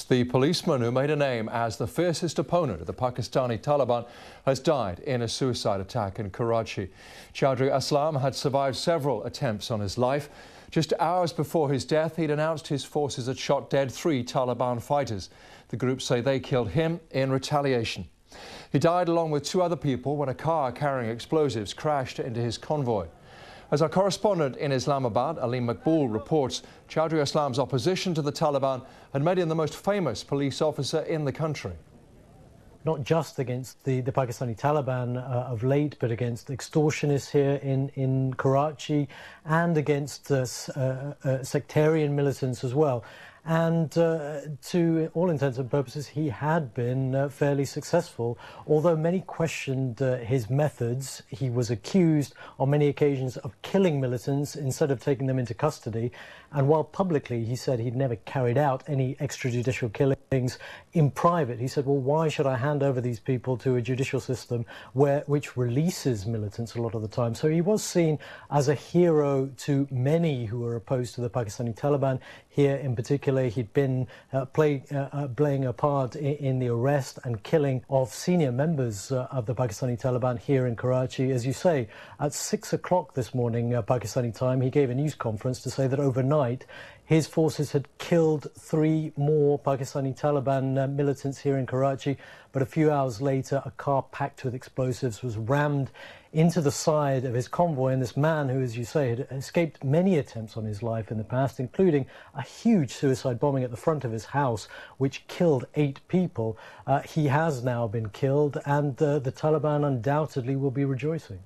The policeman who made a name as the fiercest opponent of the Pakistani Taliban has died in a suicide attack in Karachi. Chaudhry Aslam had survived several attempts on his life. Just hours before his death, he'd announced his forces had shot dead 3 Taliban fighters. The group say they killed him in retaliation. He died along with 2 other people when a car carrying explosives crashed into his convoy. As our correspondent in Islamabad, Ali Maqbool, reports, Chaudhry Aslam's opposition to the Taliban had made him the most famous police officer in the country. Not just against the Pakistani Taliban of late, but against extortionists here in Karachi and against sectarian militants as well. And to all intents and purposes, he had been fairly successful. Although many questioned his methods, he was accused on many occasions of killing militants instead of taking them into custody. And while publicly he said he'd never carried out any extrajudicial killings, in private he said, well, why should I hand over these people to a judicial system which releases militants a lot of the time? So he was seen as a hero to many who were opposed to the Pakistani Taliban. Here in particular, he'd been playing a part in the arrest and killing of senior members of the Pakistani Taliban here in Karachi. As you say, at 6 o'clock this morning, Pakistani time, he gave a news conference to say that overnight his forces had killed 3 more Pakistani Taliban militants here in Karachi. But a few hours later, a car packed with explosives was rammed into the side of his convoy. And this man, who, as you say, had escaped many attempts on his life in the past, including a huge suicide bombing at the front of his house, which killed 8 people, he has now been killed, and the Taliban undoubtedly will be rejoicing.